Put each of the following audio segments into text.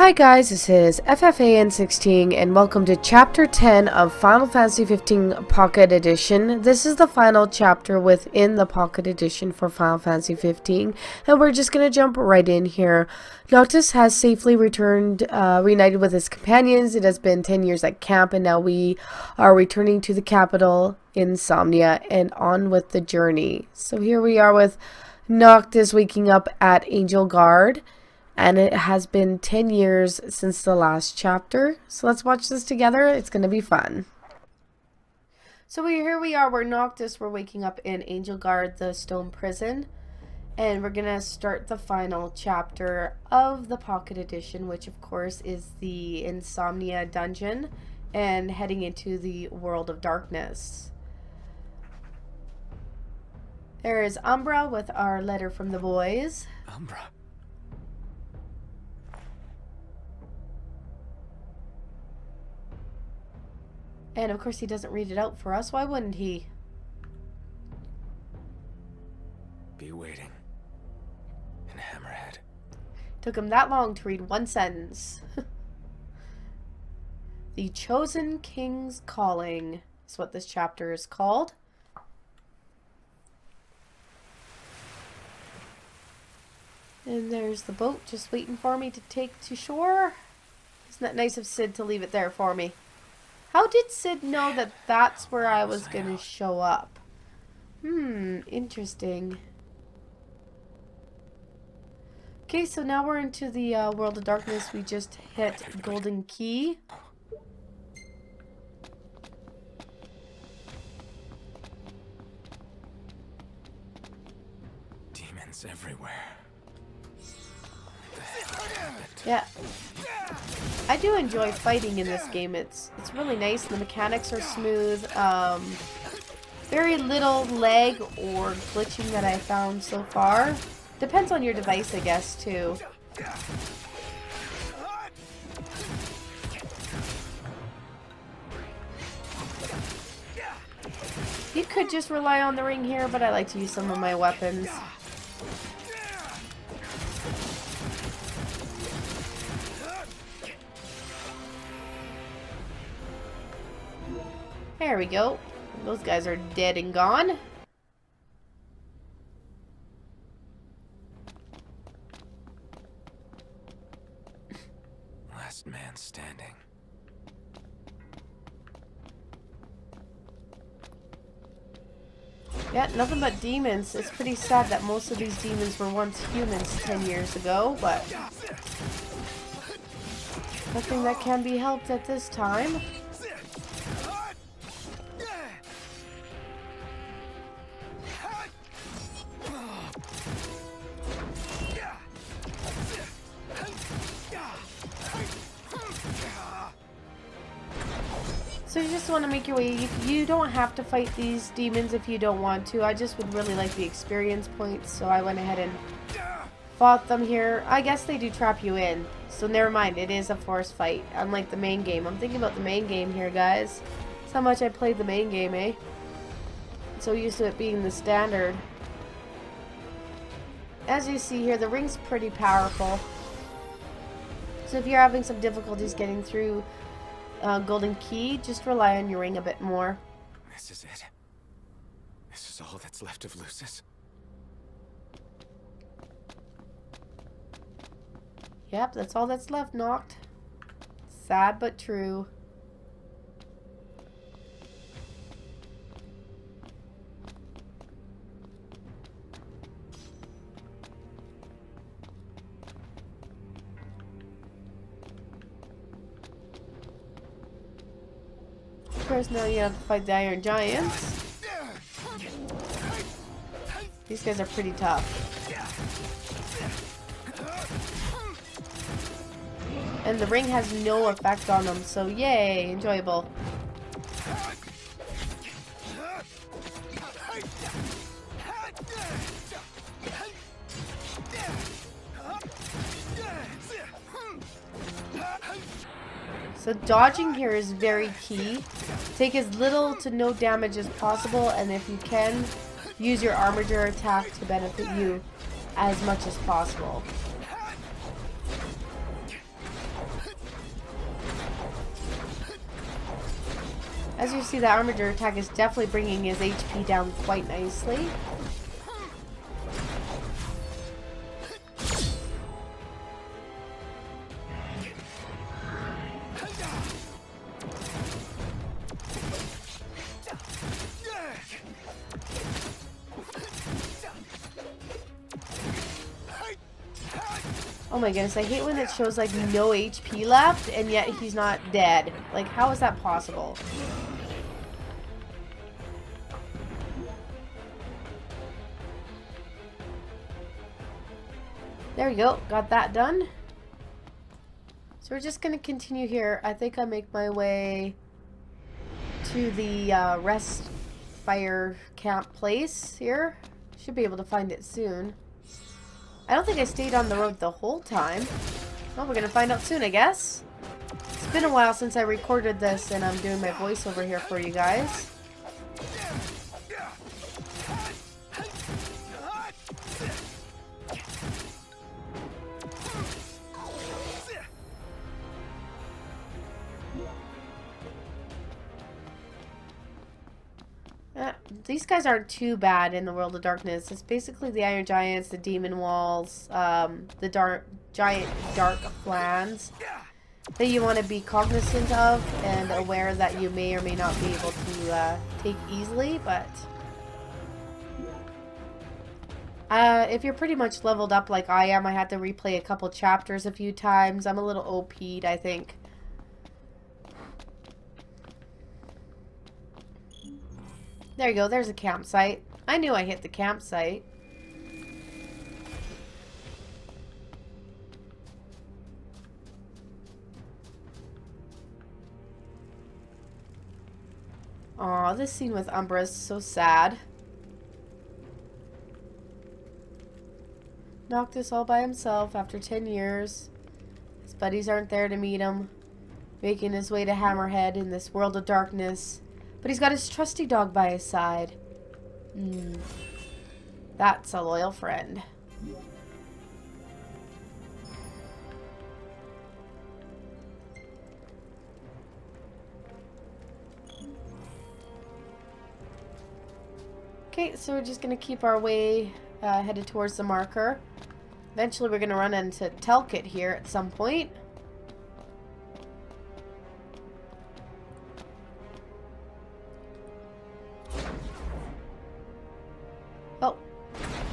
Hi guys, this is FFXV and welcome to Chapter 10 of Final Fantasy XV Pocket Edition. This is the final chapter within the Pocket Edition for Final Fantasy XV, and we're just going to jump right in here. Noctis has safely returned, reunited with his companions. It has been 10 years at camp, and now we are returning to the capital, Insomnia, and on with the journey. So here we are with Noctis waking up at Angel Guard. And it has been 10 years since the last chapter. So let's watch this together. It's going to be fun. So here we are. We're Noctis. We're waking up in Angel Guard, the stone prison. And we're going to start the final chapter of the Pocket Edition, which of course is the Insomnia dungeon. And heading into the world of darkness. There is Umbra with our letter from the boys. Umbra. And of course he doesn't read it out for us. Why wouldn't he? Be waiting. In Hammerhead. Took him that long to read one sentence. The Chosen King's Calling is what this chapter is called. And there's the boat just waiting for me to take to shore. Isn't that nice of Sid to leave it there for me? How did Sid know that that's where I was going to show up? Interesting. Okay, so now we're into the world of darkness. We just hit Golden Key. Demons everywhere. Yeah. I do enjoy fighting in this game. It's really nice. The mechanics are smooth. Very little lag or glitching that I found so far. Depends on your device, I guess, too. You could just rely on the ring here, but I like to use some of my weapons. There we go. Those guys are dead and gone. Last man standing. Yeah, nothing but demons. It's pretty sad that most of these demons were once humans 10 years ago, but nothing that can be helped at this time. So you just want to make your way. You don't have to fight these demons if you don't want to. I just would really like the experience points, so I went ahead and fought them here. I guess they do trap you in, so never mind. It is a forced fight, unlike the main game. I'm thinking about the main game here, guys. That's how much I played the main game, eh? I'm so used to it being the standard. As you see here, the ring's pretty powerful. So if you're having some difficulties getting through Golden Key, just rely on your ring a bit more. This is it. This is all that's left of Lucis. Yep, that's all that's left, Noct. Sad but true. Of course, now you have to fight the Iron Giants. These guys are pretty tough. And the ring has no effect on them, so yay, enjoyable. So dodging here is very key. Take as little to no damage as possible, and if you can, use your armature attack to benefit you as much as possible. As you see, the armature attack is definitely bringing his HP down quite nicely. Oh my goodness, I hate when it shows like no HP left and yet he's not dead. Like, how is that possible? There we go, got that done. So we're just gonna continue here. I think I make my way to the rest fire camp place here. Should be able to find it soon. I don't think I stayed on the road the whole time. Well, we're gonna find out soon, I guess. It's been a while since I recorded this and I'm doing my voiceover here for you guys. These guys aren't too bad in the World of Darkness. It's basically the Iron Giants, the Demon Walls, the giant dark clans that you want to be cognizant of and aware that you may or may not be able to take easily, but if you're pretty much leveled up like I am, I had to replay a couple chapters a few times. I'm a little OP'd, I think. There you go, there's a campsite. I knew I hit the campsite. Aw, this scene with Umbra is so sad. Noctis all by himself after 10 years. His buddies aren't there to meet him. Making his way to Hammerhead in this world of darkness. But he's got his trusty dog by his side. That's a loyal friend. Okay, so we're just going to keep our way headed towards the marker. Eventually we're going to run into Telkit here at some point. Oh,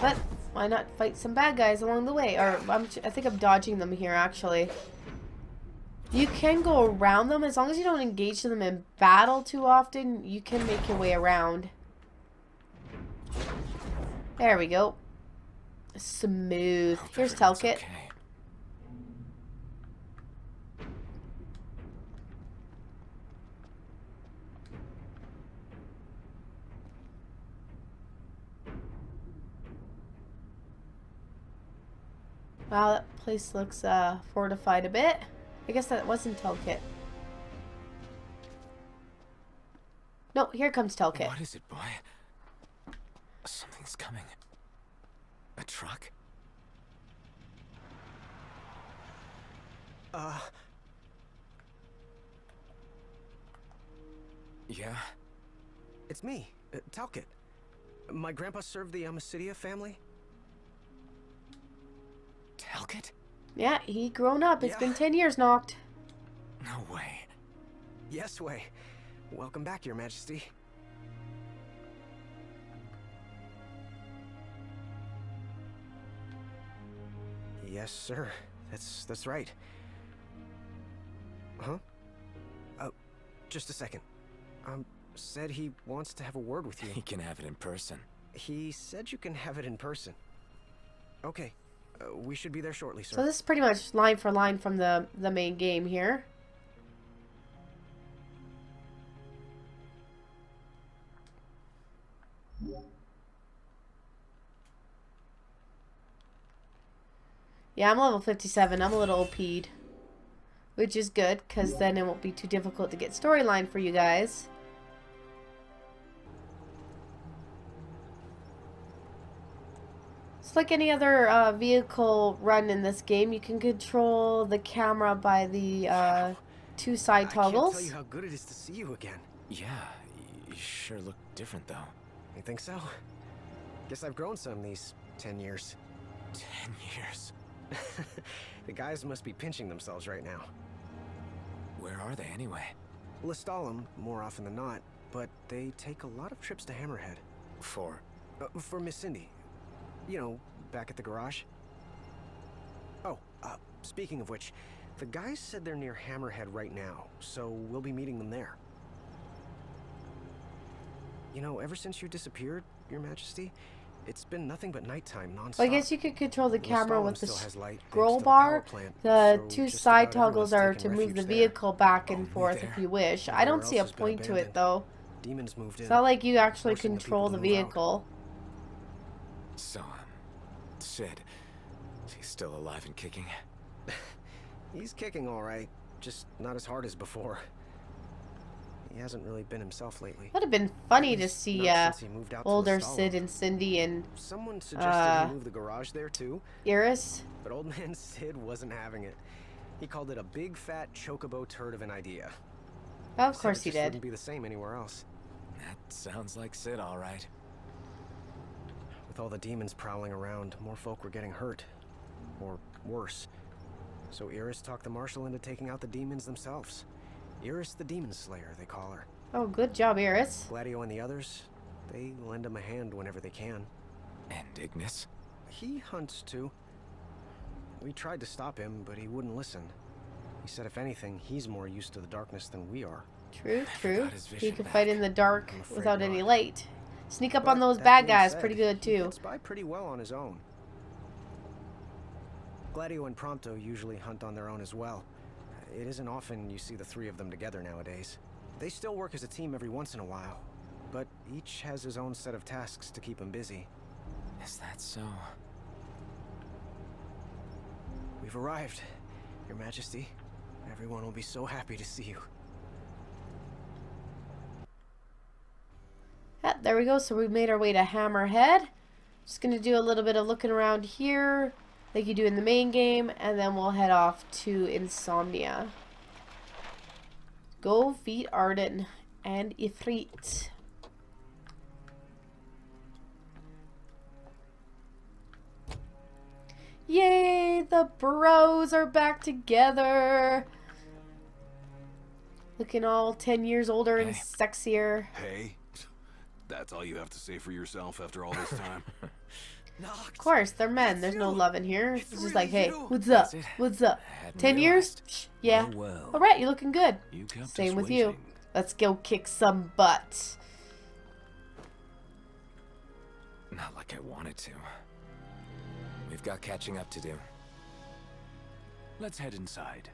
but why not fight some bad guys along the way? Or I think I'm dodging them here, actually. You can go around them as long as you don't engage them in battle too often. You can make your way around. There we go. Smooth. Here's Telkit. Okay. Wow, that place looks fortified a bit. I guess that wasn't Telkit. No, here comes Telkit. What is it, boy? Something's coming. A truck? Yeah? It's me, Talkit. My grandpa served the Amicidia family. Telkit? Yeah, he grown up. It's been 10 years, Noct. No way. Yes, way. Welcome back, Your Majesty. Yes, sir. That's right. Huh? Oh, just a second. Said he wants to have a word with you. He can have it in person. He said you can have it in person. Okay. We should be there shortly, sir. So this is pretty much line for line from the main game here. Yeah, I'm level 57. I'm a little OP'd. Which is good, because then it won't be too difficult to get storyline for you guys. It's like any other vehicle run in this game. You can control the camera by the two side toggles. I can't tell you how good it is to see you again. Yeah, you sure look different, though. You think so? Guess I've grown some these 10 years. 10 years. The guys must be pinching themselves right now. Where are they, anyway? Lestalem, more often than not, but they take a lot of trips to Hammerhead. For Miss Cindy. You know, back at the garage. Oh, speaking of which, the guys said they're near Hammerhead right now, so we'll be meeting them there. You know, ever since you disappeared, Your Majesty, it's been nothing but nighttime nonstop. Well, I guess you could control the camera with the still has light scroll thanks to bar. plant, The so two just side about everyone's toggles are taking to move the refuge there. vehicle back and Only forth there. if you wish. I Everywhere don't see a else has been point to it abandoned. though. Demons moved in. It's not like you actually forcing the control people the to move out. vehicle. So, Sid, he's still alive and kicking? He's kicking all right, just not as hard as before. He hasn't really been himself lately. Would have been funny At to least see not since he moved out to older Lestalem. Sid and Cindy and Someone suggested he move the garage there too, Iris. but old man Sid wasn't having it. He called it a big fat chocobo turd of an idea. Oh, of Said course it he just did. Wouldn't be the same anywhere else. That sounds like Sid, all right. With all the demons prowling around, more folk were getting hurt. Or worse. So Iris talked the marshal into taking out the demons themselves. Iris the Demon Slayer, they call her. Oh, good job, Iris. Gladio and the others, they lend him a hand whenever they can. And Ignis? He hunts too. We tried to stop him, but he wouldn't listen. He said if anything, he's more used to the darkness than we are. True, true. got his He vision could back. fight in the dark I'm afraid without any not. light. Sneak up But on those that bad being guys said, pretty good He too. gets by pretty well on his own. Gladio and Prompto usually hunt on their own as well. It isn't often you see the three of them together nowadays. They still work as a team every once in a while, but each has his own set of tasks to keep him busy. Is that so? We've arrived, Your Majesty. Everyone will be so happy to see you. Yeah, there we go. So we made our way to Hammerhead. Just going to do a little bit of looking around here, like you do in the main game, and then we'll head off to Insomnia. Go feed Arden and Ifrit. Yay, the bros are back together. Looking all 10 years older and Hey. sexier. Hey, that's all you have to say for yourself after all this time? Of course, they're men. There's no love in here. It's just like, hey, you. what's up? That's it. What's up? Hadn't 10 years? realized. Psh, yeah. Well, All right, you're looking good. you kept Same us with you. waiting. Let's go kick some butt. Not like I wanted to. We've got catching up to do. Let's head inside.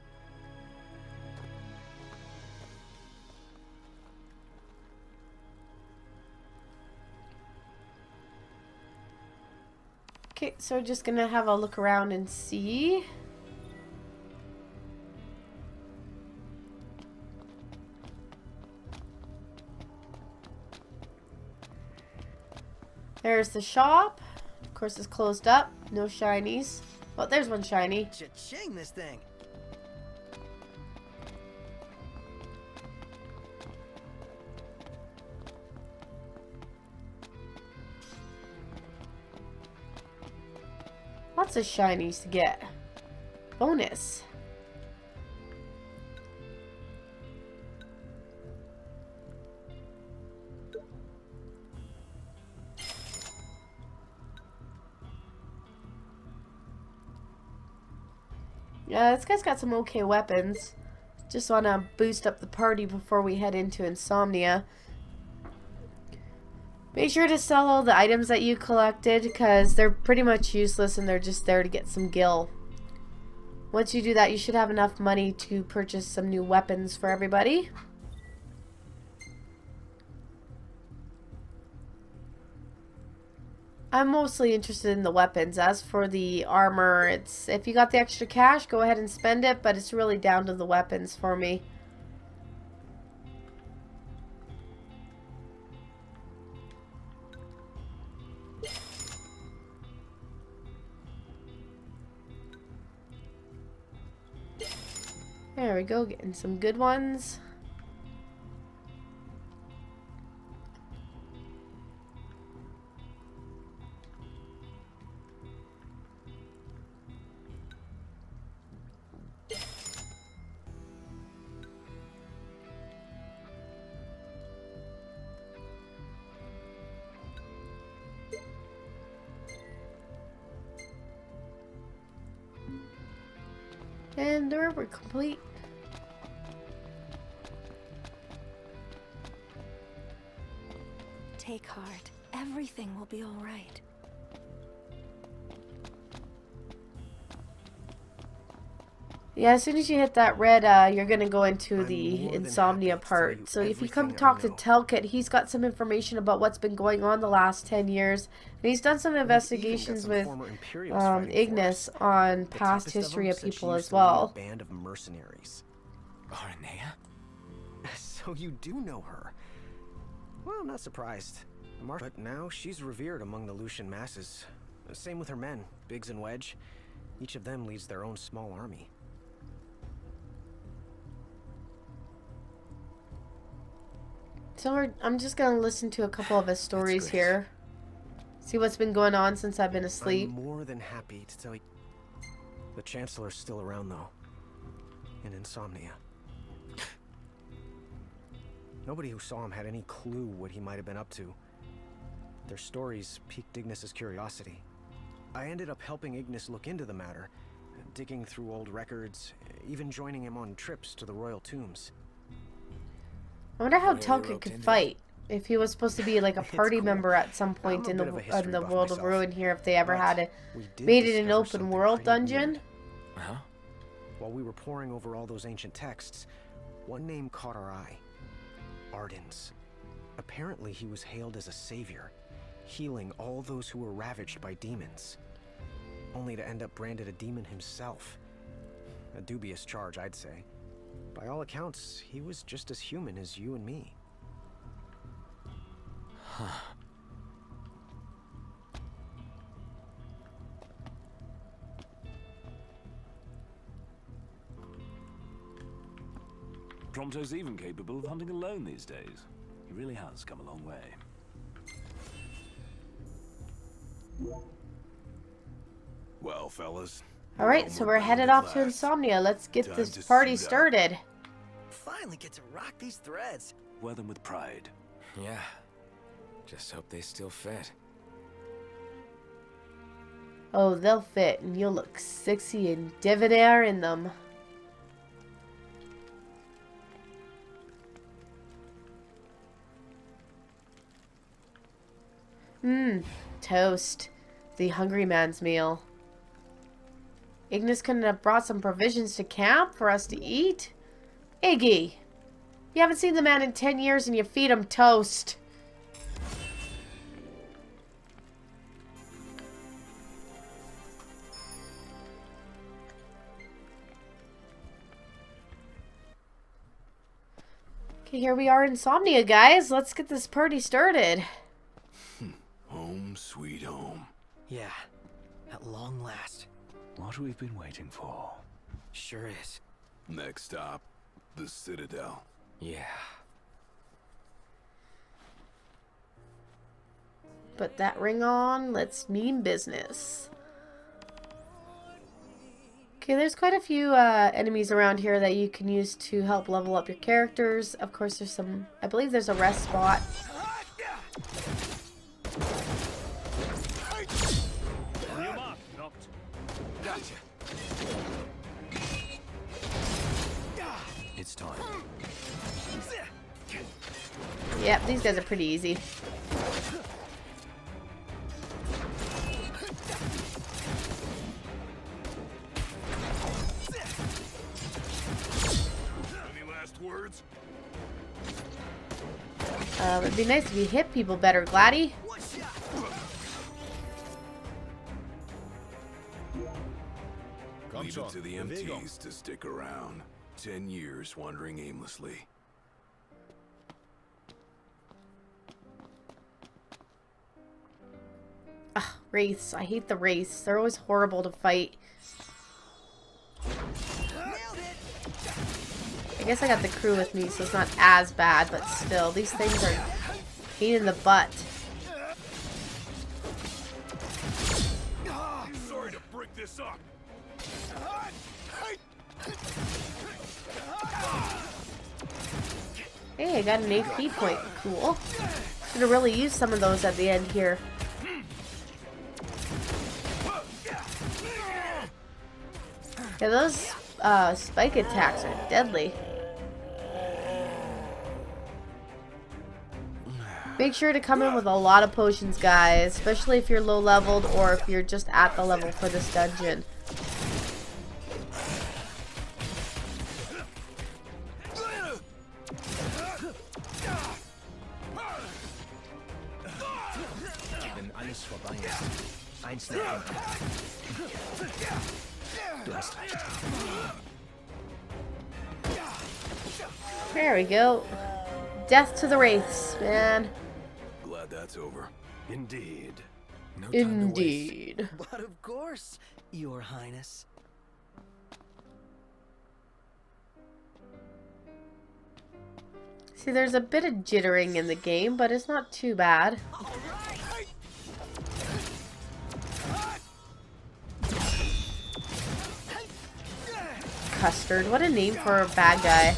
Okay, so just gonna have a look around and see. There's the shop. Of course, it's closed up. No shinies. Oh, there's one shiny. Cha-ching this thing. Lots of shinies to get. Bonus. Yeah, this guy's got some okay weapons. Just want to boost up the party before we head into Insomnia. Make sure to sell all the items that you collected because they're pretty much useless and they're just there to get some gil. Once you do that, you should have enough money to purchase some new weapons for everybody. I'm mostly interested in the weapons. As for the armor, it's if you got the extra cash, go ahead and spend it, but it's really down to the weapons for me. There we go, getting some good ones. And we're complete. Take heart. Everything will be all right. Yeah, as soon as you hit that red, you're gonna go into the insomnia part. So if you come talk to Telkit, he's got some information about what's been going on the last 10 years. And he's done some investigations with Ignis on past history of people as well. Band of mercenaries. Aranea? So you do know her. Well, I'm not surprised. But now she's revered among the Lucian masses. Same with her men, Biggs and Wedge. Each of them leads their own small army. So I'm just gonna listen to a couple of his stories here. See what's been going on since I've been asleep. I'm more than happy to tell you. The Chancellor's still around, though. In insomnia. Nobody who saw him had any clue what he might have been up to. Their stories piqued Ignis's curiosity. I ended up helping Ignis look into the matter, digging through old records, even joining him on trips to the royal tombs. I wonder how Telkit could fight. If he was supposed to be like a party member at some point in the World of Ruin here, if they ever had made it an open world dungeon. Huh? While we were poring over all those ancient texts, one name caught our eye. Arden's. Apparently he was hailed as a savior, healing all those who were ravaged by demons. Only to end up branded a demon himself. A dubious charge, I'd say. By all accounts, he was just as human as you and me. Huh. Prompto's even capable of hunting alone these days. He really has come a long way. Well, fellas. Alright, so we're headed off to Insomnia. Let's get this party started. Finally get to rock these threads. Wear them with pride. Yeah. Just hope they still fit. Oh, they'll fit, and you'll look sexy and debonair in them. Toast. The hungry man's meal. Ignis couldn't have brought some provisions to camp for us to eat? Iggy! You haven't seen the man in 10 years and you feed him toast. Okay, here we are in Insomnia, guys. Let's get this party started. Home sweet home. Yeah, at long last. What we've been waiting for. Sure is. Next stop, the Citadel. Yeah. Put that ring on. Let's mean business. Okay, there's quite a few enemies around here that you can use to help level up your characters. Of course, there's some... I believe there's a rest spot. Gotcha. It's time. Yep, these guys are pretty easy. Any last words? It'd be nice if you hit people better, Gladdy. Leave it to the MTs to stick around. 10 years wandering aimlessly. Ugh, wraiths. I hate the wraiths. They're always horrible to fight. I guess I got the crew with me, so it's not as bad, but still, these things are a pain in the butt. Sorry to break this up. Hey, I got an AP point. Cool. Gonna really use some of those at the end here. Yeah, those spike attacks are deadly. Make sure to come in with a lot of potions, guys, especially if you're low leveled or if you're just at the level for this dungeon. There we go. Death to the wraiths, man. Glad that's over. Indeed. No time to waste. Indeed. But of course, Your Highness. See, there's a bit of jittering in the game, but it's not too bad. Custard, what a name for a bad guy.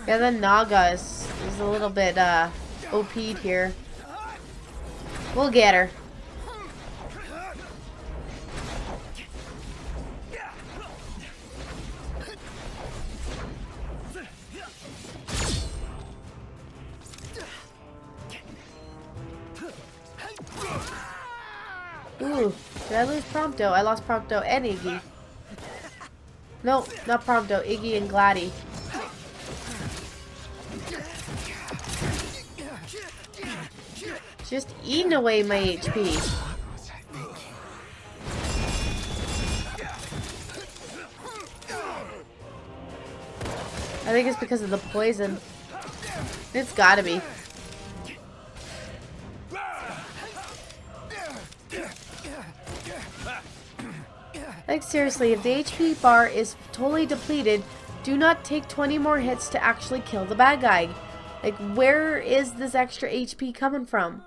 Yeah, the Naga is a little bit OP'd here. We'll get her. Ooh, did I lose Prompto? I lost Prompto and Iggy. No, not Prompto, Iggy and Gladdy. Just eating away my HP. I think it's because of the poison. It's gotta be. Like seriously, if the HP bar is totally depleted, do not take 20 more hits to actually kill the bad guy. Like, where is this extra HP coming from?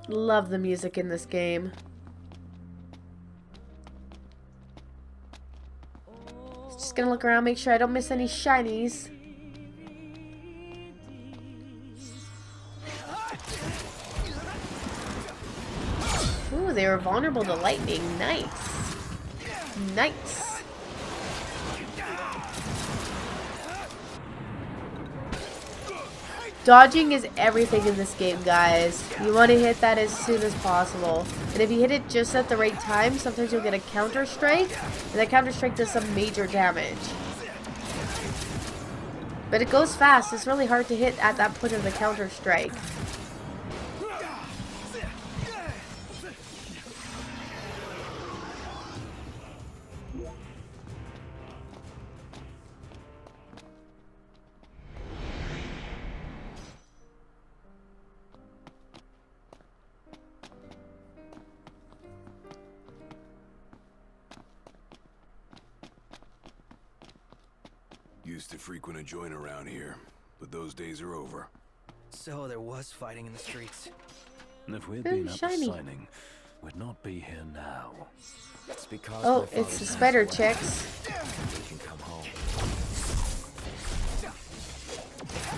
Love the music in this game. Just gonna look around, make sure I don't miss any shinies. Ooh, they were vulnerable to lightning. Nice. Nice. Dodging is everything in this game, guys. You want to hit that as soon as possible. And if you hit it just at the right time, sometimes you'll get a counter strike. And that counter strike does some major damage. But it goes fast. It's really hard to hit at that point of the counter strike. Used to frequent a joint around here, but those days are over. So there was fighting in the streets. And if we'd Ooh, been at the shiny. signing, we'd not be here now. It's because Oh, my it's the father's spider passed away. chicks. They can come home.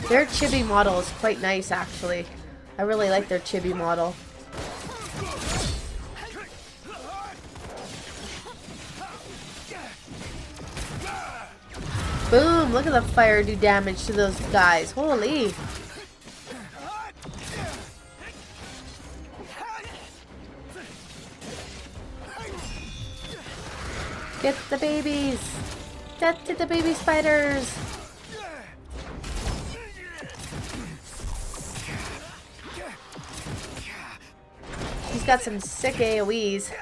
Their chibi model is quite nice, actually. I really like their chibi model. Boom! Look at the fire do damage to those guys. Holy! Get the babies! Death to the baby spiders! He's got some sick AoEs.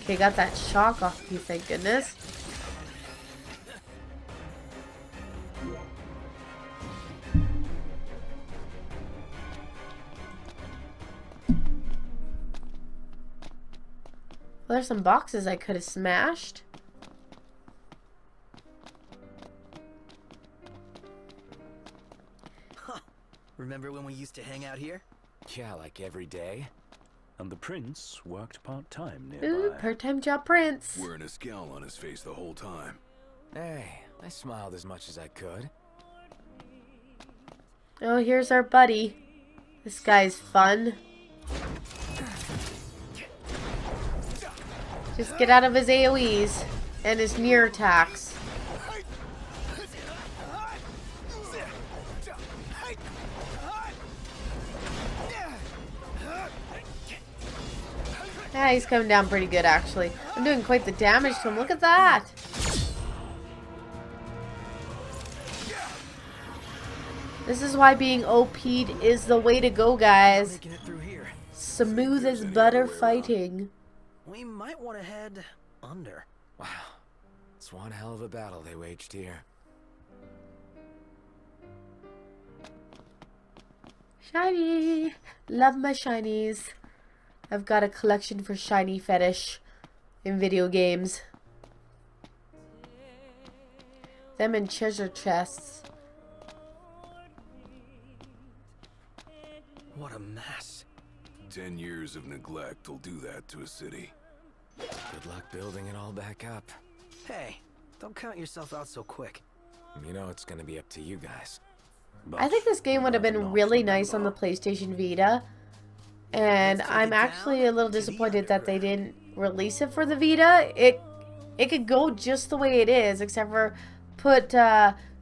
Okay, got that shock off you, thank goodness. Well, there's some boxes I could have smashed. Huh. Remember when we used to hang out here? Yeah, like every day. And the prince worked part-time nearby. Ooh, part-time job prince. Wearing a scowl on his face the whole time. Hey, I smiled as much as I could. Oh, here's our buddy. This guy's fun. Just get out of his AoEs and his near attacks. Yeah, he's coming down pretty good, actually. I'm doing quite the damage to him. Look at that. This is why being OP'd is the way to go, guys. Making it through here. Smooth as butter fighting. We might want to head under. Wow, it's one hell of a battle they waged here. Shiny! Love my shinies. I've got a collection for shiny fetish in video games. Them in treasure chests. What a mess. 10 years of neglect will do that to a city. Good luck building it all back up. Hey, don't count yourself out so quick. You know it's gonna be up to you guys. I think this game would have been really nice on the PlayStation Vita. And I'm actually a little disappointed that they didn't release it for the Vita. It could go just the way it is, except for put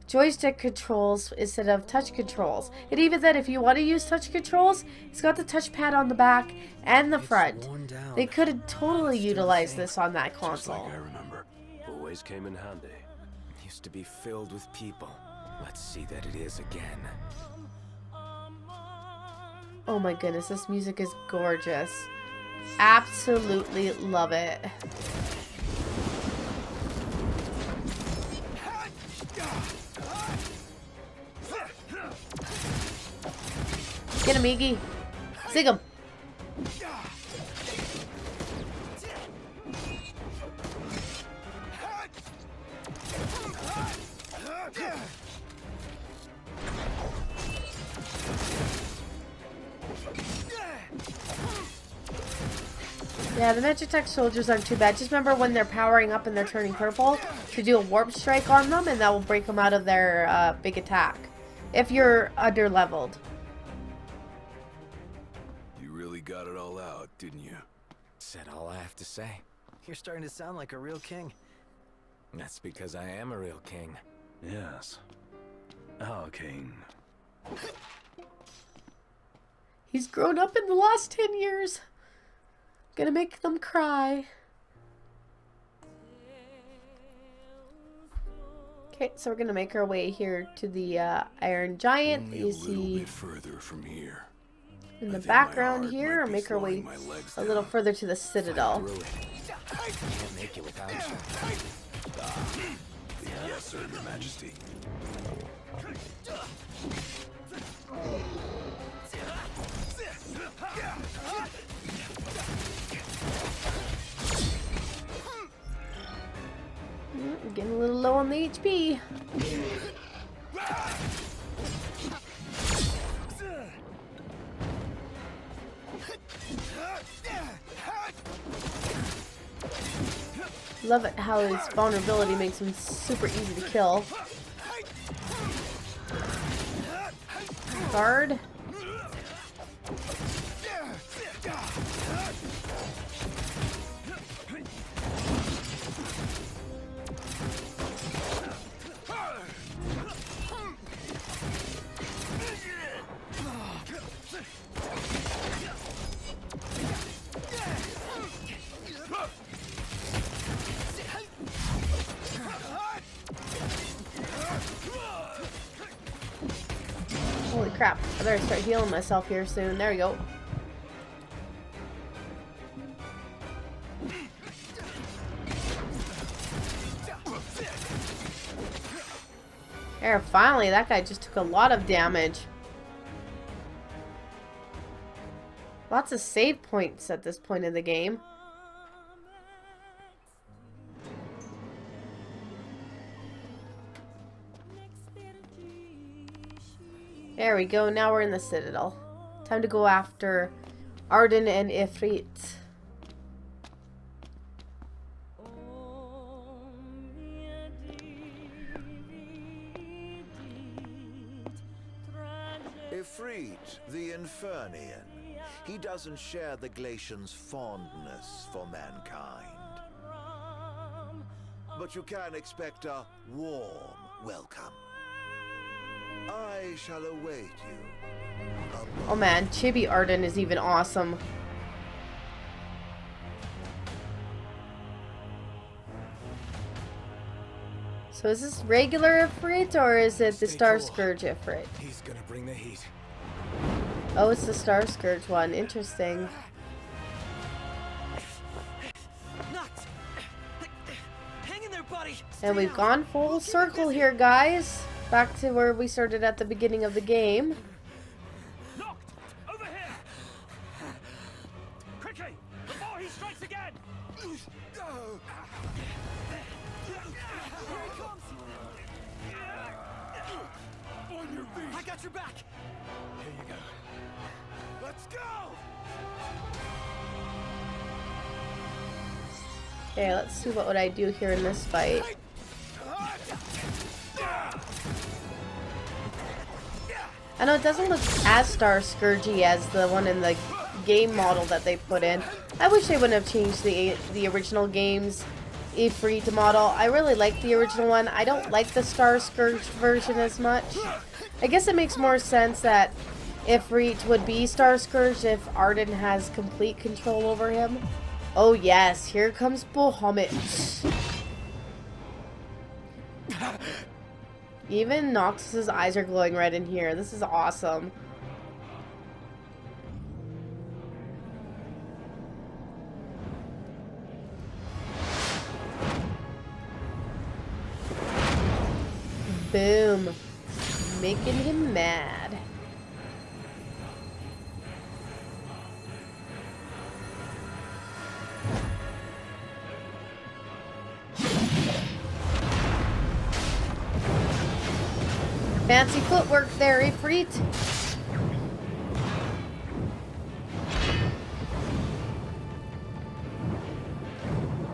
joystick controls instead of touch controls. It even said if you want to use touch controls, it's got the touchpad on the back and the front. They could have totally utilized this on that Just console. like I remember. Always came in handy. Used to be filled with people. Let's see that it is again. Oh my goodness, this music is gorgeous. Absolutely love it. Get him, Iggy. Zig him. Yeah, the Magitech soldiers aren't too bad. Just remember when they're powering up and they're turning purple to do a warp strike on them, and that will break them out of their big attack. If you're under-leveled. You really got it all out, didn't you? Said all I have to say. You're starting to sound like a real king. That's because I am a real king. Yes. Our king. He's grown up in the last 10 years. Gonna make them cry. Okay, so we're gonna make our way here to the Iron Giant. Only You a little see bit further from here. in I the think my background heart here, might or be make our way slowing my legs a little down. further to the Citadel. Through it. Can't make it without you. Yes, sir, Your Majesty. Getting a little low on the HP. Love it how his vulnerability makes him super easy to kill. Guard. Holy crap, I better start healing myself here soon. There we go. There, finally, that guy just took a lot of damage. Lots of save points at this point in the game. There we go. Now we're in the Citadel. Time to go after Arden and Ifrit. Ifrit, the Infernian. He doesn't share the Glacian's fondness for mankind. But you can expect a warm welcome. I shall await you. Oh man, Chibi Arden is even awesome. So is this regular Ifrit or is it the Star Scourge Ifrit? He's gonna bring the heat. Oh, it's the Star Scourge one. Interesting. Hang in there, buddy. And we've gone full circle here, guys. Back to where we started at the beginning of the game. Knocked! Over here! Quickly! Before he strikes again! Here he comes. On your feet! I got your back. Here you go. Let's go. Okay, let's see what would I do here in this fight. I know it doesn't look as Star Scourgy as the one in the game model that they put in. I wish they wouldn't have changed the original game's Ifrit model. I really like the original one. I don't like the Star Scourge version as much. I guess it makes more sense that Ifrit would be Star Scourge if Arden has complete control over him. Oh yes, here comes Bahamut. Even Noxus's eyes are glowing red in here. This is awesome. Boom. Making him mad. Fancy footwork there, Ifrit.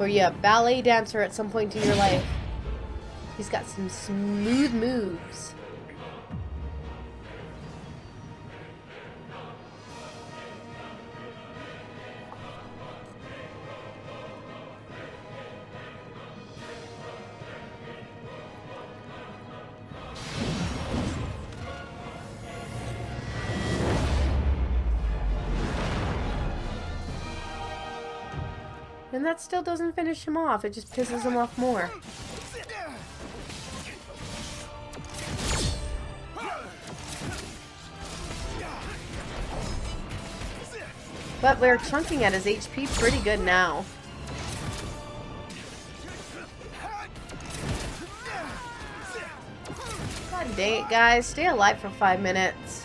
Were you a ballet dancer at some point in your life? He's got some smooth moves. And that still doesn't finish him off, it just pisses him off more. But we're chunking at his HP pretty good now. God dang it, guys. Stay alive for 5 minutes.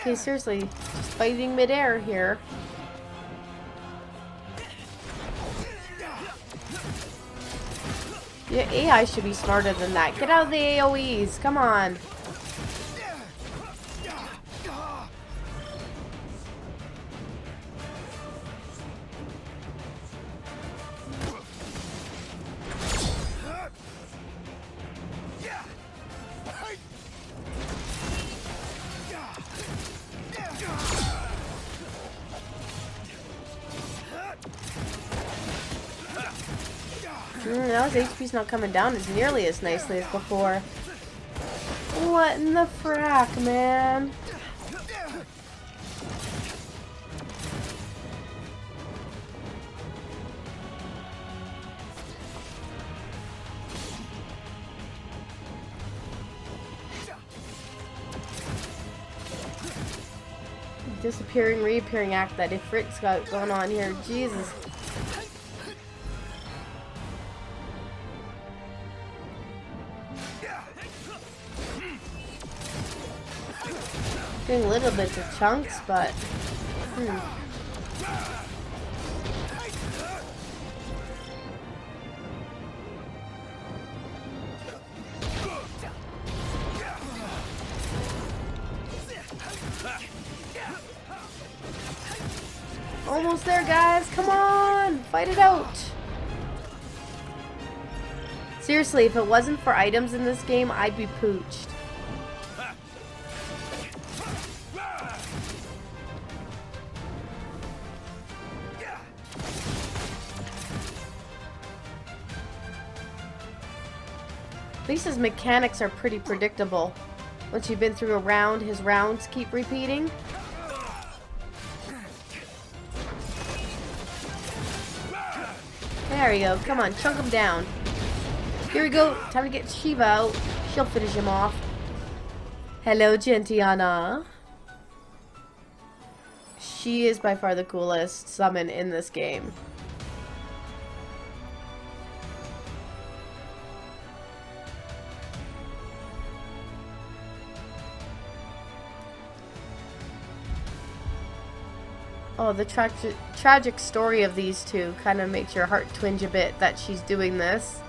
Okay, seriously, just fighting midair here. Your AI should be smarter than that. Get out of the AoEs, come on. Now his HP's not coming down as nearly as nicely as before. What in the frack, man? Disappearing, reappearing act that Ifrit's got going on here. Jesus. Doing little bits of chunks, but almost there, guys. Come on, fight it out. Seriously, if it wasn't for items in this game, I'd be pooched. At least his mechanics are pretty predictable. Once you've been through a round, his rounds keep repeating. There we go. Come on, chunk him down. Here we go. Time to get Shiva out. She'll finish him off. Hello, Gentiana. She is by far the coolest summon in this game. Oh, the tragic story of these two kind of makes your heart twinge a bit that she's doing this.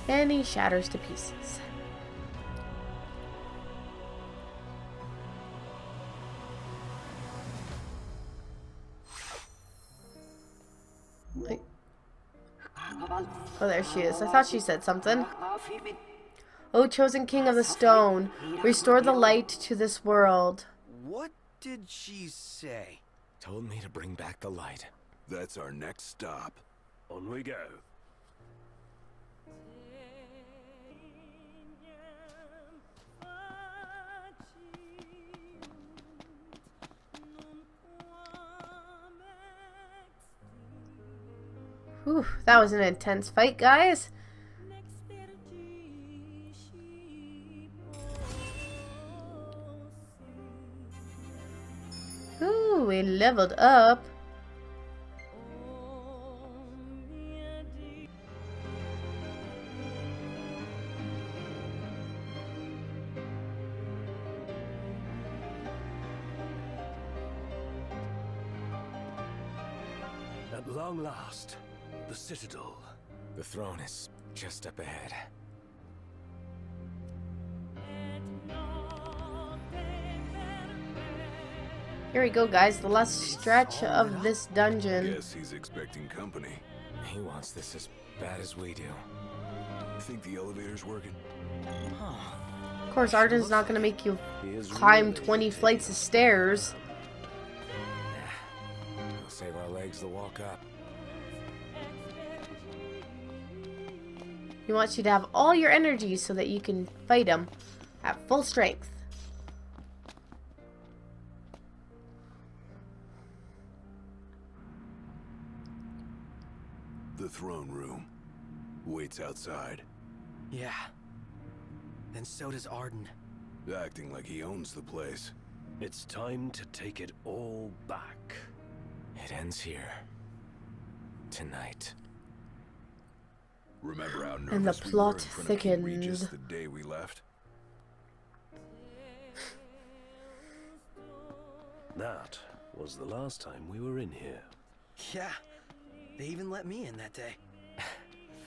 And he shatters to pieces. Oh, there she is. I thought she said something. O chosen king of the stone, restore the light to this world. What did she say? Told me to bring back the light. That's our next stop. On we go. Whew, that was an intense fight, guys. Ooh, we leveled up. At long last, the Citadel. The throne is just up ahead. Here we go, guys. The last stretch of this dungeon. Guess he's expecting company. He wants this as bad as we do. Think the elevator's working? Of course, Arden's not going to make you climb 20 flights of stairs. We'll save our legs to walk up. He wants you to have all your energy so that you can fight him at full strength. The throne room. Waits outside. Yeah. And so does Arden. Acting like he owns the place. It's time to take it all back. It ends here. Tonight. Remember how And the nervous we were plot in front of King thickened. Regis the day we left? That was the last time we were in here. Yeah. They even let me in that day.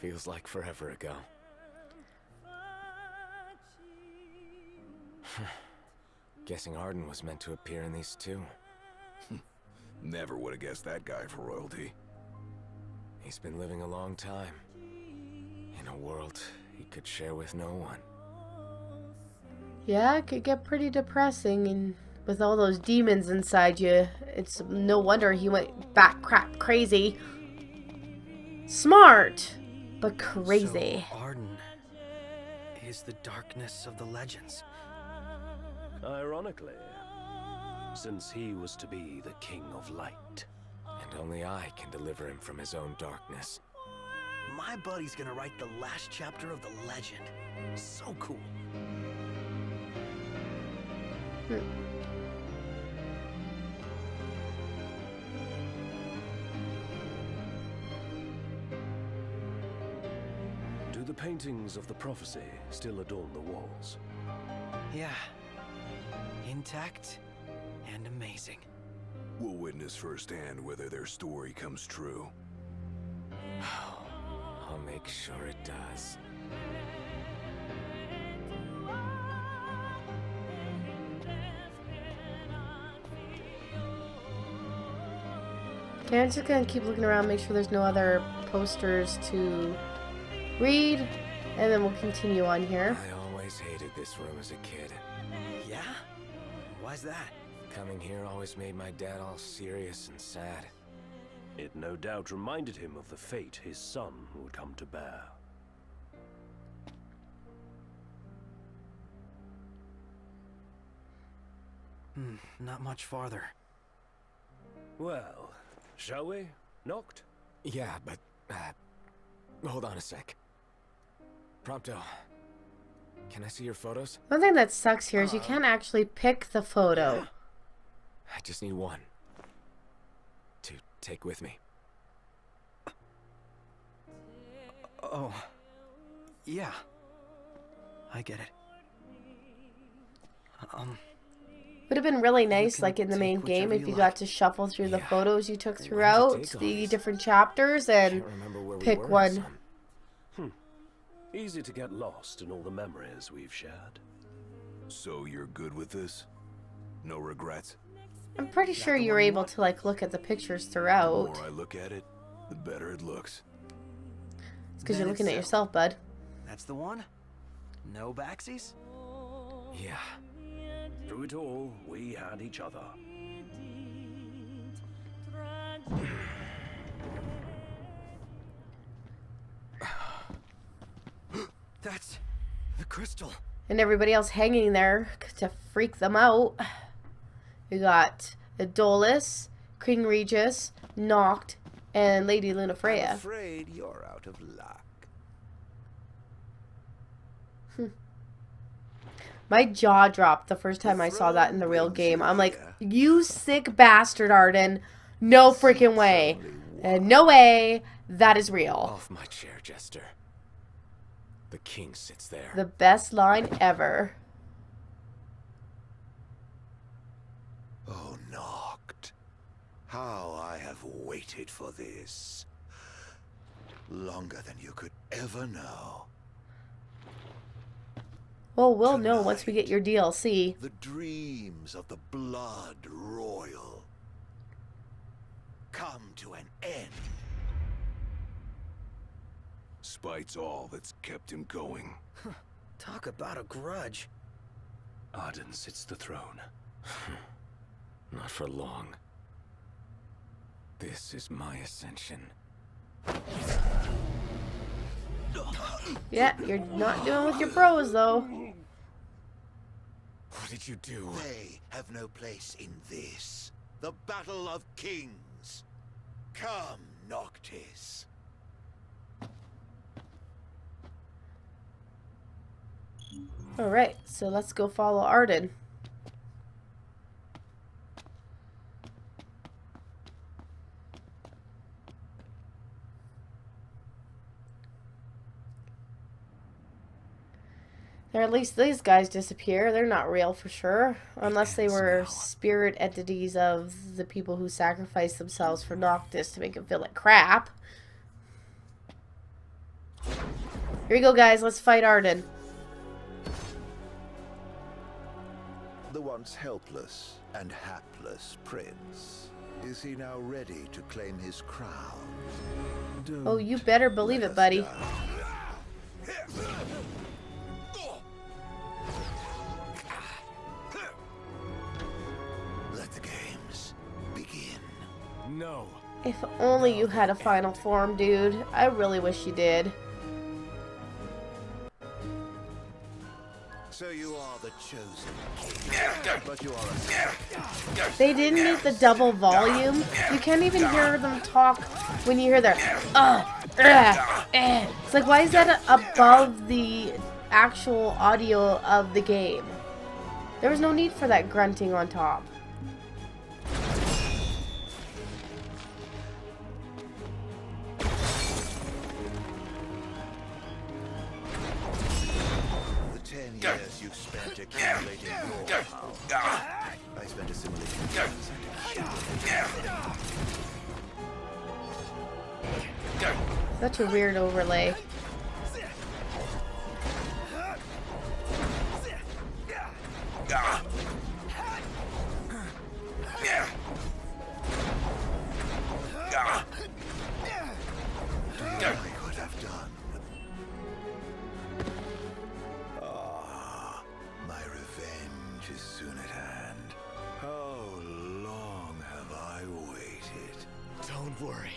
Feels like forever ago. Guessing Arden was meant to appear in these too. Never would have guessed that guy for royalty. He's been living a long time. In a world he could share with no one. Yeah, it could get pretty depressing, and with all those demons inside you, it's no wonder he went bat crap crazy. Smart, but crazy. So Arden is the darkness of the legends. Ironically, since he was to be the King of Light. And only I can deliver him from his own darkness. My buddy's gonna write the last chapter of the legend. So cool. Do the paintings of the prophecy still adorn the walls? Yeah. Intact and amazing. We'll witness firsthand whether their story comes true. I'll make sure it does. Okay, I'm just gonna keep looking around, make sure there's no other posters to read, and then we'll continue on here. I always hated this room as a kid. Yeah? Why's that? Coming here always made my dad all serious and sad. It no doubt reminded him of the fate his son would come to bear. Not much farther. Well, shall we, Noct? Yeah, but, hold on a sec. Prompto, can I see your photos? One thing that sucks here is you can't actually pick the photo. I just need one. To take with me. Oh. Yeah. I get it. Would have been really nice, can like in the main take game, whichever if you you got like. to shuffle through the Yeah. photos you took Why'd you throughout take all the these? different chapters and Can't remember where we pick were in one. some. Easy to get lost in all the memories we've shared. So you're good with this? No regrets? I'm pretty sure you were able to like look at the pictures The throughout. more I look at it, the better it looks. It's because you're Then looking at it's yourself, bud. That's the one? No backsies? Yeah. Through it all, we had each other. That's the crystal. And everybody else hanging there to freak them out. We got Adolis, King Regis, Noct, and Lady I'm Lunafreya. afraid you're out of luck. My jaw dropped the first time I saw that in the real game. I'm like, you sick bastard, Arden. No freaking way. And no way that is real. Off my chair, Jester. The king sits there. The best line ever. Oh, Noct. How I have waited for this. Longer than you could ever know. Well, we'll know once we get your DLC. The dreams of the blood royal come to an end. Spite's all that's kept him going. Talk about a grudge. Arden sits the throne. Not for long. This is my ascension. Yeah, you're not doing with your bros, though. What did you do? They have no place in this. The battle of kings. Come, Noctis. Alright, so let's go follow Arden. Or at least these guys disappear. They're not real for sure. Unless they were spirit entities of the people who sacrificed themselves for Noctis to make him feel like crap. Here you go, guys. Let's fight Arden. The once helpless and hapless prince. Is he now ready to claim his crown? Oh, you better believe it, buddy. Let the games begin. No. If only you had a final form, dude. I really wish you did. So you are the chosen king, but you are a They didn't need the double volume. You can't even hear them talk when you hear their It's like, why is that above the actual audio of the game? There was no need for that grunting on top. The 10 years you've spent accumulating your power. I spent assimilating Such a weird overlay. I could have done. Ah, my revenge is soon at hand. How long have I waited? Don't worry.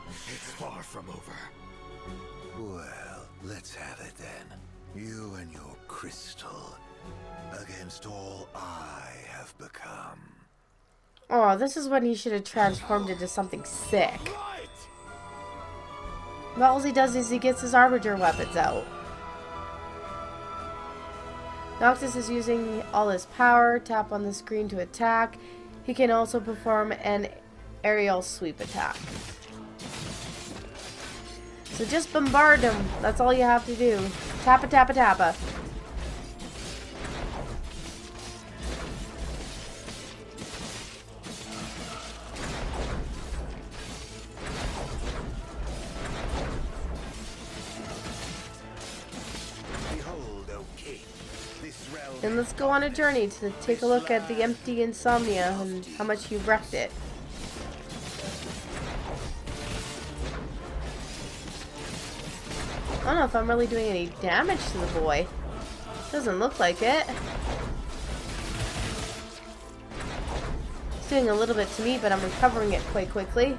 It's far from over. Well, let's have it then. You and your crystal against all I have become. Oh, this is when he should have transformed into something sick. But all he does is he gets his Armiger weapons out. Noctis is using all his power. Tap on the screen to attack. He can also perform an aerial sweep attack. So just bombard him. That's all you have to do. Tappa, tappa, tappa. Behold, O king, this realm. And let's go on a journey to take a look at the empty Insomnia and how much you've wrecked it. I don't know if I'm really doing any damage to the boy. Doesn't look like it. It's doing a little bit to me, but I'm recovering it quite quickly.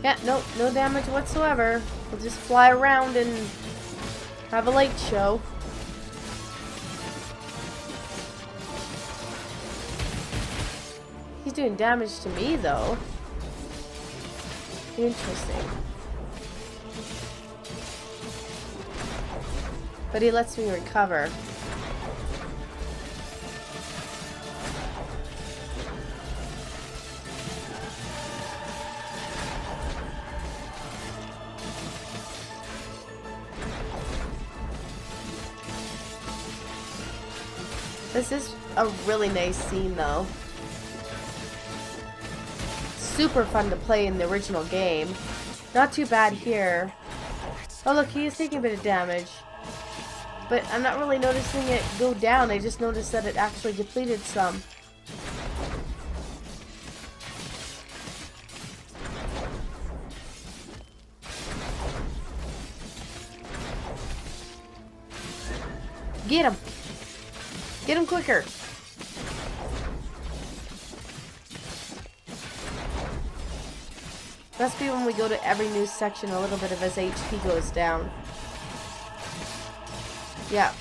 Yeah, no damage whatsoever. We'll just fly around and have a light show. He's doing damage to me, though. Interesting. But he lets me recover. This is a really nice scene, though. Super fun to play in the original game. Not too bad here. Oh look, he is taking a bit of damage. But I'm not really noticing it go down. I just noticed that it actually depleted some. Get him! Get him quicker! Must be when we go to every new section, a little bit of his HP goes down. Yeah.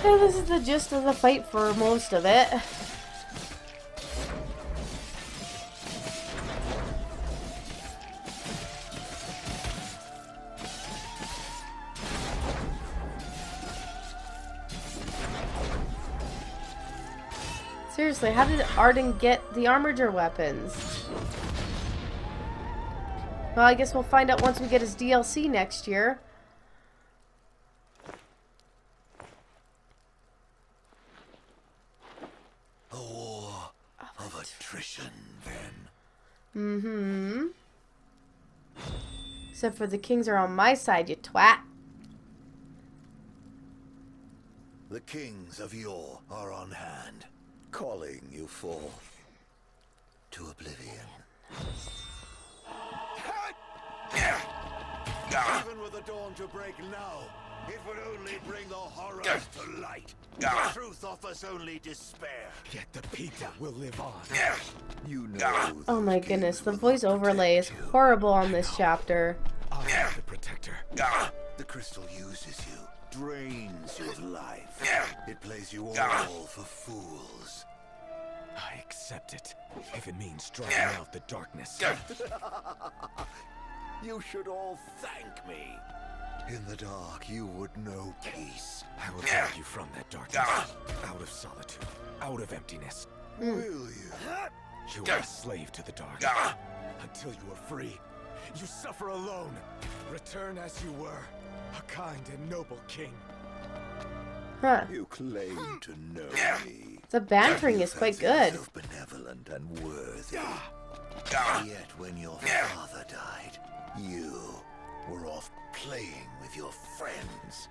And this is the gist of the fight for most of it. Seriously, how did Arden get the Armiger weapons? Well, I guess we'll find out once we get his DLC next year. A war of attrition, then. Mm-hmm. Except for the kings are on my side, you twat. The kings of yore are on hand, calling you forth to oblivion. Even with the dawn to break now, It would only bring the horrors to light. The truth offers only despair. Yet the people will live on. You know. Oh my goodness, the voice overlay is horrible on this chapter. I am the protector. The crystal uses you, drains you of life. It plays you all for fools. I accept it, if it means driving out the darkness. You should all thank me. In the dark, you would know peace. I will guide you from that darkness, out of solitude, out of emptiness. Will you? You are a slave to the dark. Until you are free, you suffer alone. Return as you were, a kind and noble king. Huh. You claim to know me. The bantering is quite good. Yourself benevolent and worthy. Yet when your father died, you were off playing with your friends.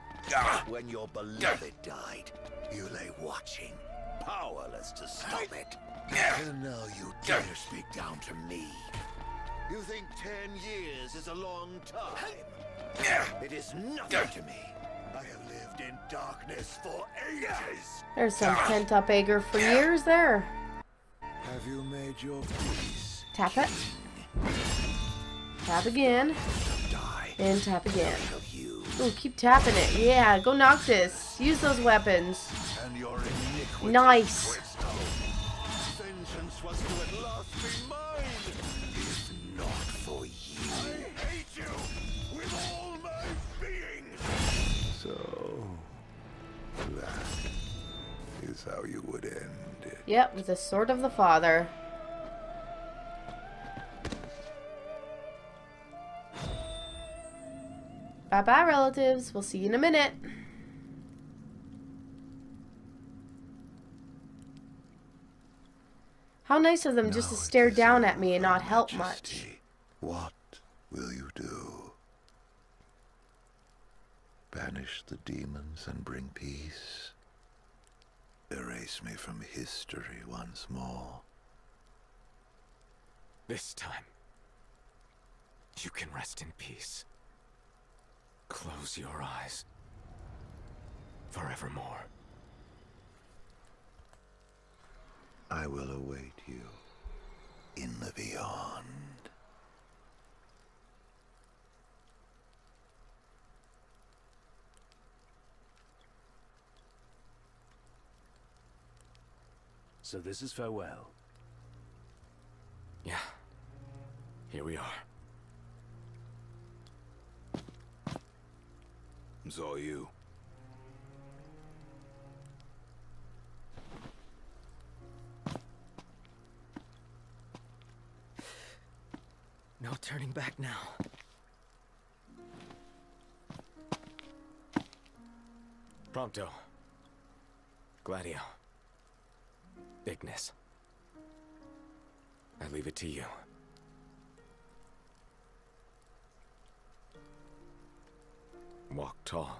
When your beloved died, you lay watching, powerless to stop it. And now you dare speak down to me. You think 10 years is a long time? It is nothing to me. I have lived in darkness for ages. There's some pent-up anger for years there. Have you made your peace? Tap it. Tap again. Die. And tap again. Shall you Ooh, keep tapping it. Yeah, go Noctis. Use those weapons. and your iniquity. Nice. Vengeance was to at last be mine. If not for you. I hate you with all my being. So that is how you would end it. Yep, with the sword of the father. Bye-bye, relatives. We'll see you in a minute. How nice of them just to Now stare it is down at me and over, not help much. Majesty. What will you do? Banish the demons and bring peace? Erase me from history once more? This time, you can rest in peace. Close your eyes. Forevermore. I will await you in the beyond. So this is farewell. Yeah. Here we are. It's all you. No turning back now. Prompto. Gladio. Bigness. I leave it to you. Walk tall.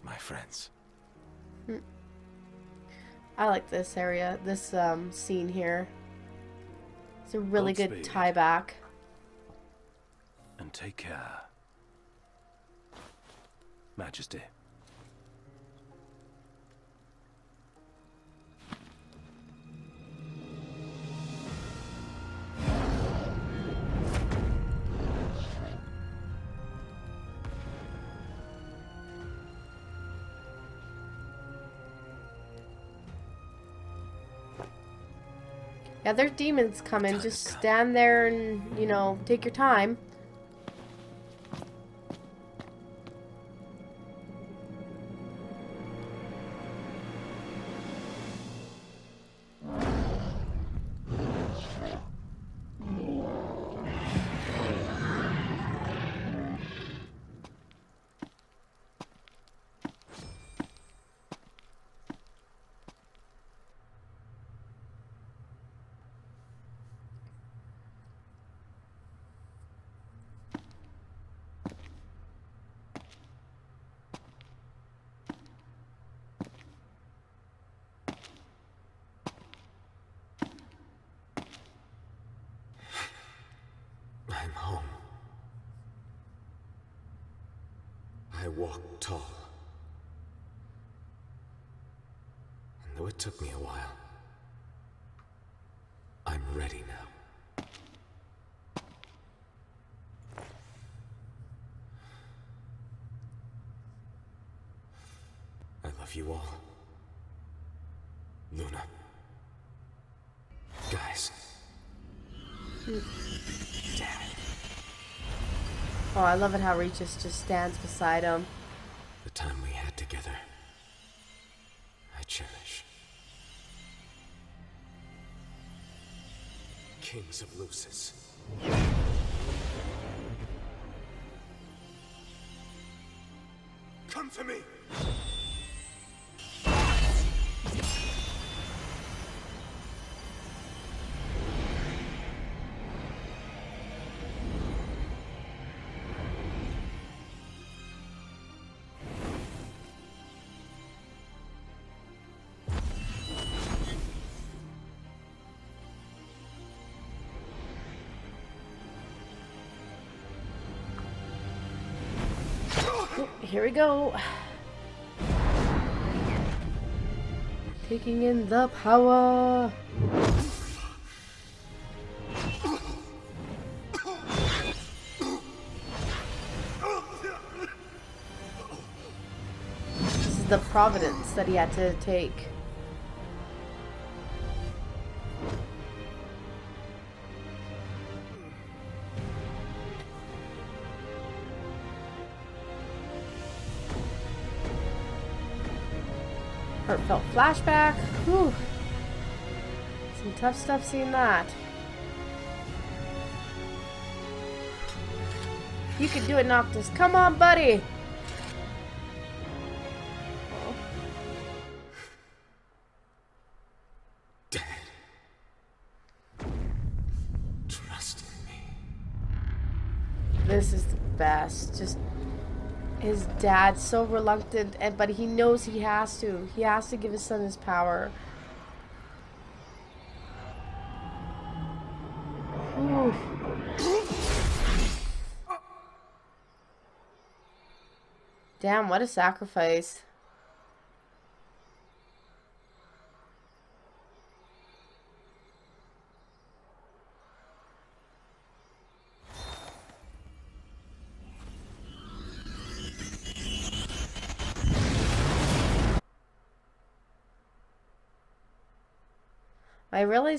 My friends. I like this area, this scene here. It's a really good Godspeed. tie back. And take care. Majesty. Yeah, there's demons coming. Just stand there and, you know, take your time. walk tall. And though it took me a while, I'm ready now. I love you all. Luna. Guys. Dad. Oh, I love it how Regis just stands beside him. The time we had together, I cherish. Kings of Lucis. Come to me! Here we go. Taking in the power. This is the Providence that he had to take. Heartfelt flashback. Whew. Some tough stuff seeing that. You can do it, Noctis. Come on, buddy. Oh. Dad. Trust in me. This is the best. Just his dad's so reluctant, but he knows he has to. He has to give his son his power. Ooh. Damn, what a sacrifice.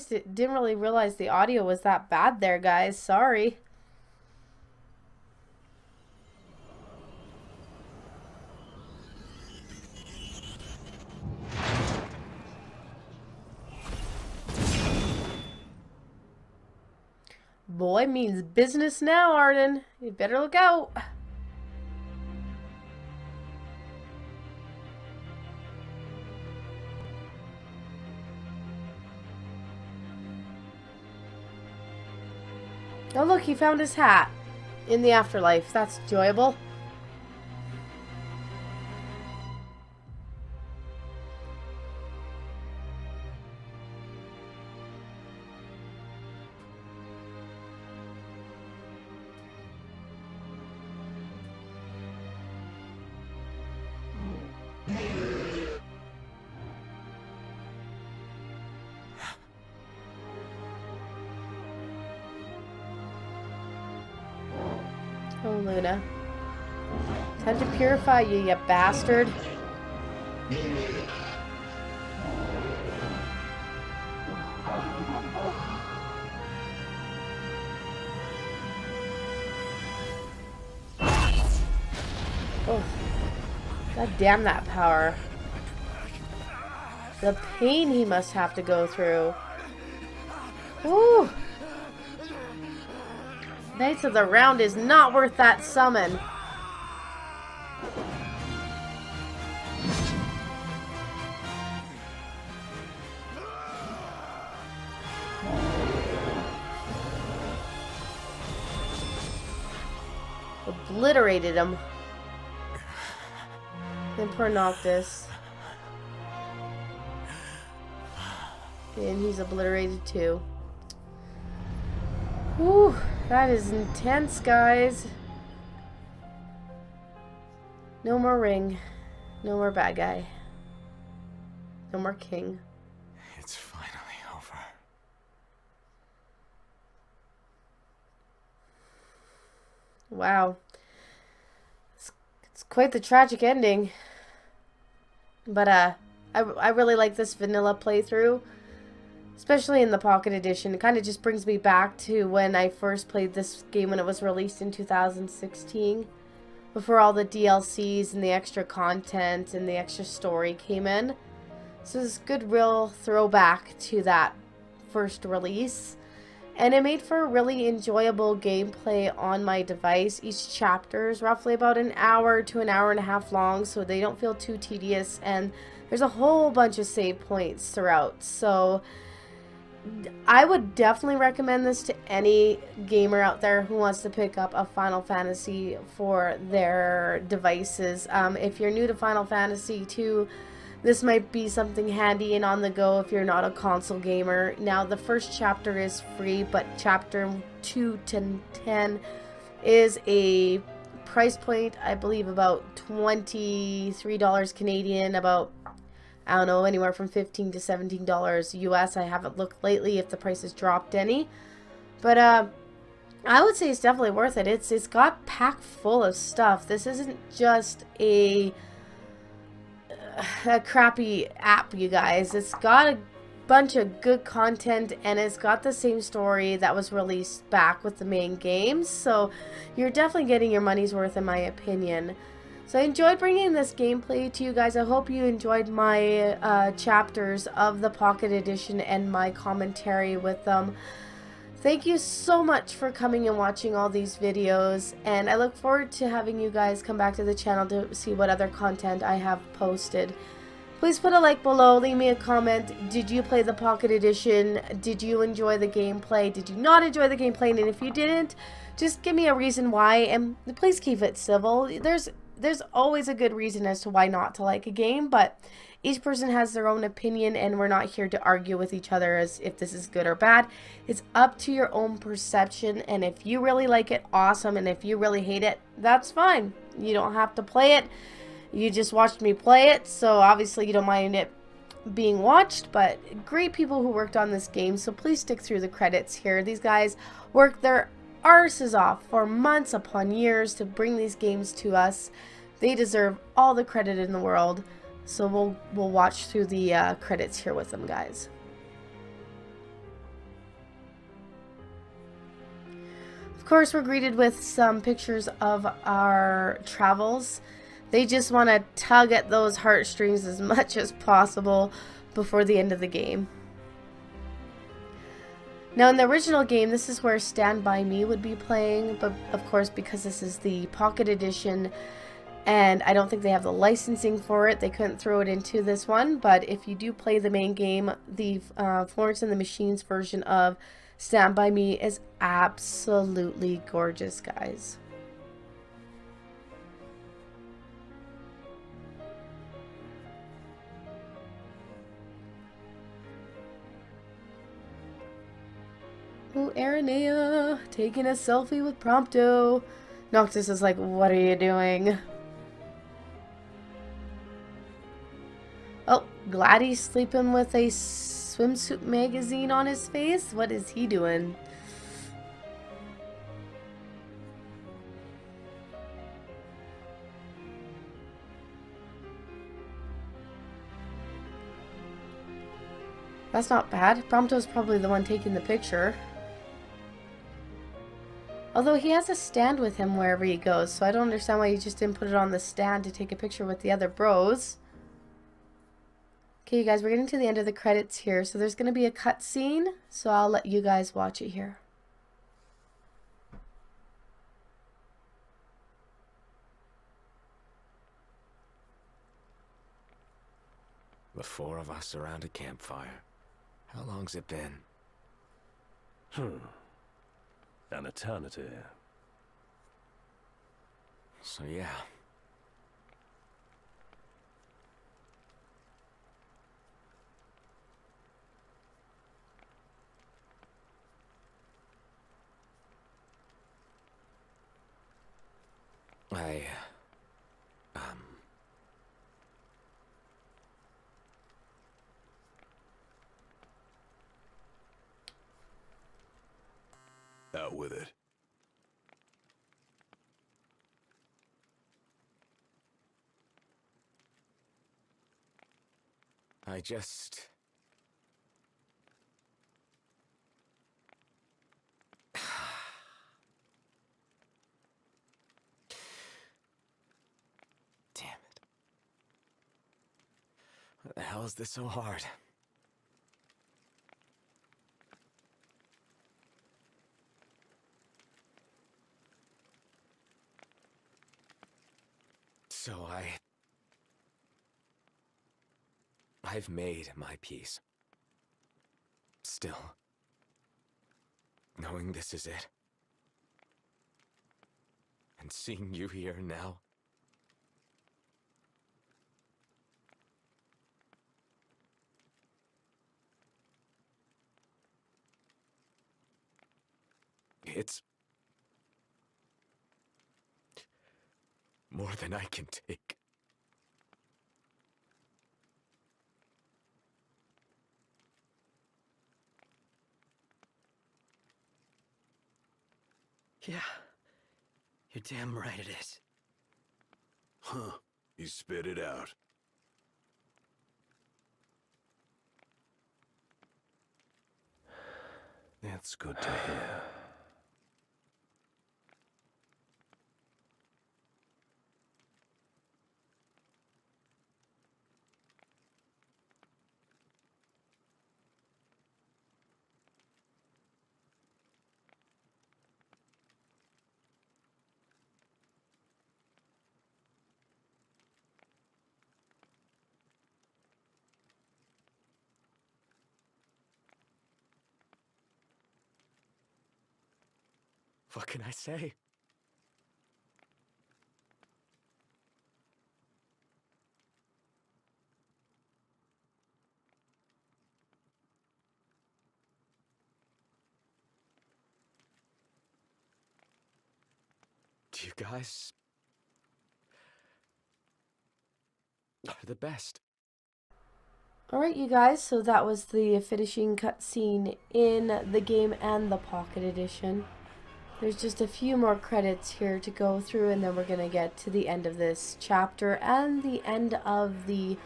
Didn't really realize the audio was that bad there, guys. Sorry. Boy means business now, Arden. You better look out. Oh look, he found his hat in the afterlife. That's enjoyable. Oh, Luna. Time to purify you, you bastard. Oh. God damn that power. The pain he must have to go through. Woo! Knights of the Round is not worth that summon. Obliterated him. And poor Noctis. And he's obliterated too. Whew, that is intense, guys. No more ring. No more bad guy. No more king. It's finally over. Wow. It's quite the tragic ending. But I really like this vanilla playthrough, especially in the Pocket Edition. It kind of just brings me back to when I first played this game when it was released in 2016, before all the DLCs and the extra content and the extra story came in. So it's a good real throwback to that first release. And it made for a really enjoyable gameplay on my device. Each chapter is roughly about an hour to an hour and a half long, so they don't feel too tedious. And there's a whole bunch of save points throughout. So I would definitely recommend this to any gamer out there who wants to pick up a Final Fantasy for their devices. If you're new to Final Fantasy 2, this might be something handy and on the go if you're not a console gamer. Now, the first chapter is free, but chapter 2 to 10 is a price point, I believe, about $23 Canadian, about, I don't know, anywhere from $15 to $17 US. I haven't looked lately if the price has dropped any. But I would say it's definitely worth it. It's got packed full of stuff. This isn't just a crappy app, you guys. It's got a bunch of good content, and it's got the same story that was released back with the main games, so you're definitely getting your money's worth, in my opinion. So I enjoyed bringing this gameplay to you guys. I hope you enjoyed my chapters of the Pocket Edition and my commentary with them. Thank you so much for coming and watching all these videos, and I look forward to having you guys come back to the channel to see what other content I have posted. Please put a like below, leave me a comment. Did you play the Pocket Edition? Did you enjoy the gameplay? Did you not enjoy the gameplay? And if you didn't, just give me a reason why, and please keep it civil. There's always a good reason as to why not to like a game, but each person has their own opinion, and we're not here to argue with each other as if this is good or bad. It's up to your own perception, and if you really like it, awesome, and if you really hate it, that's fine. You don't have to play it. You just watched me play it, so obviously you don't mind it being watched, but great people who worked on this game, so please stick through the credits here. These guys worked their arses off for months upon years to bring these games to us. They deserve all the credit in the world. So we'll watch through the credits here with them, guys. Of course, we're greeted with some pictures of our travels. They just want to tug at those heartstrings as much as possible before the end of the game. Now, in the original game, this is where Stand By Me would be playing, but of course, because this is the Pocket Edition, and I don't think they have the licensing for it, they couldn't throw it into this one. But if you do play the main game, the Florence and the Machine's version of Stand By Me is absolutely gorgeous, guys. Oh, Aranea taking a selfie with Prompto. Noctis is like, what are you doing? Oh, Gladdy's sleeping with a swimsuit magazine on his face? What is he doing? That's not bad. Prompto's probably the one taking the picture. Although he has a stand with him wherever he goes, so I don't understand why he just didn't put it on the stand to take a picture with the other bros. Okay, you guys, we're getting to the end of the credits here, so there's going to be a cutscene, so I'll let you guys watch it here. The four of us around a campfire. How long's it been? An eternity. So yeah. I dealt with it. I just... Damn it. What the hell is this so hard? So I've made my peace. Still, knowing this is it, and seeing you here now, it's more than I can take. Yeah. You're damn right it is. Huh. You spit it out. That's good to hear. What can I say? You guys are the best. Alright, you guys, so that was the finishing cutscene in the game and the Pocket Edition. There's just a few more credits here to go through, and then we're going to get to the end of this chapter and the end of the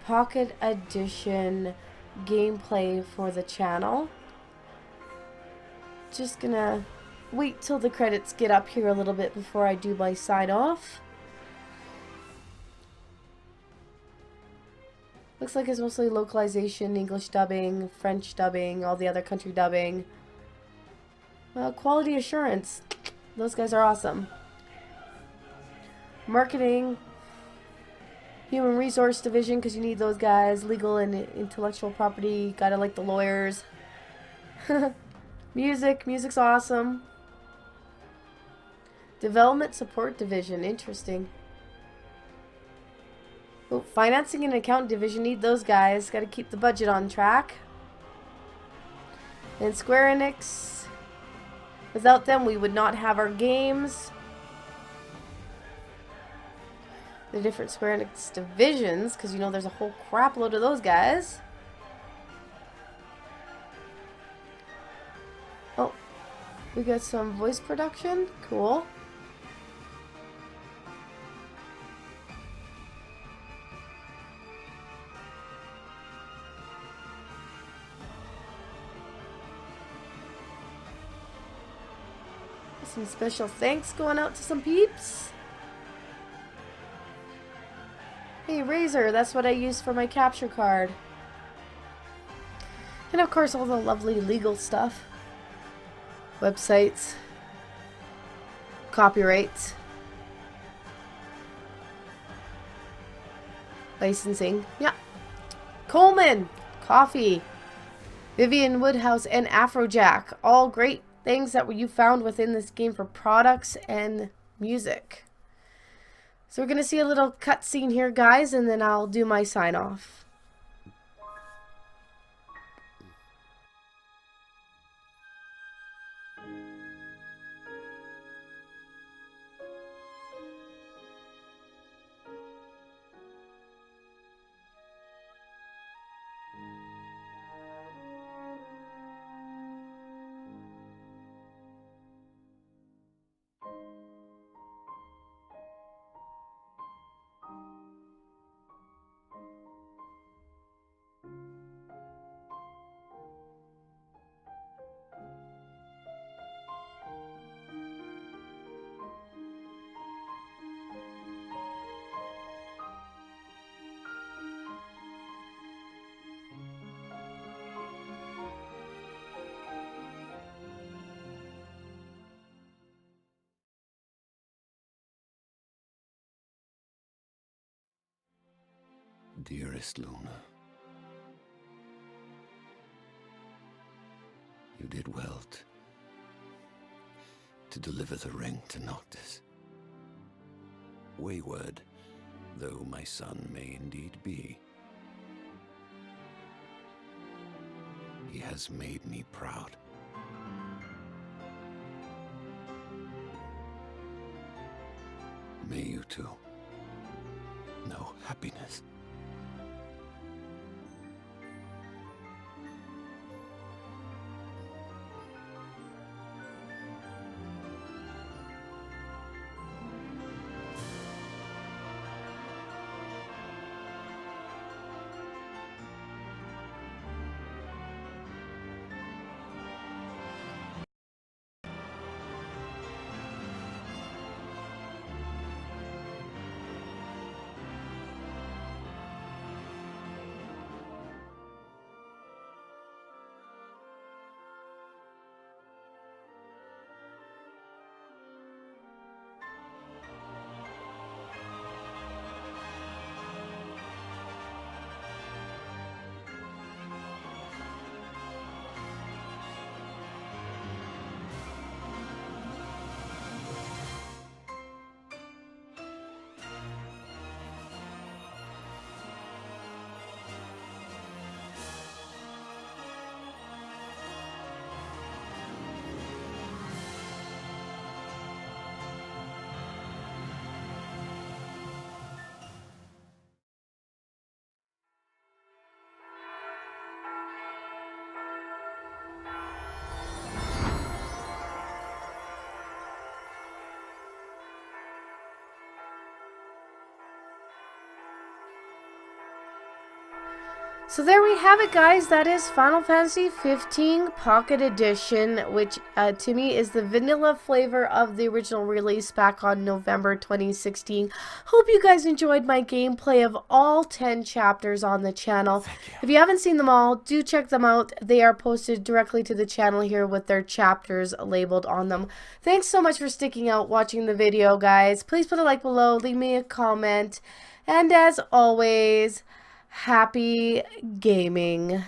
Pocket Edition gameplay for the channel. Just gonna wait till the credits get up here a little bit before I do my sign off. Looks like it's mostly localization, English dubbing, French dubbing, all the other country dubbing. Well, quality assurance. Those guys are awesome. Marketing, human resource division, because you need those guys. Legal and intellectual property, gotta like the lawyers. Music's awesome. Development support division, interesting. Oh, financing and account division, need those guys. Gotta keep the budget on track. And Square Enix, without them we would not have our games. The different Square Enix divisions, because you know there's a whole crap load of those guys. Oh, we got some voice production. Cool. Some special thanks going out to some peeps. Hey, Razor, that's what I use for my capture card. And of course all the lovely legal stuff. Websites. Copyrights. Licensing. Yeah. Coleman. Coffee. Vivian Woodhouse and Afrojack. All great things that you found within this game for products and music. So we're going to see a little cutscene here, guys, and then I'll do my sign off. Dearest Luna, you did well to deliver the ring to Noctis. Wayward though my son may indeed be, he has made me proud. May you too know happiness. So there we have it, guys. That is Final Fantasy 15 Pocket Edition, which to me is the vanilla flavor of the original release back on November 2016. Hope you guys enjoyed my gameplay of all 10 chapters on the channel. If you haven't seen them all, do check them out. They are posted directly to the channel here with their chapters labeled on them. Thanks so much for sticking out watching the video, guys. Please put a like below, leave me a comment, and as always, happy gaming.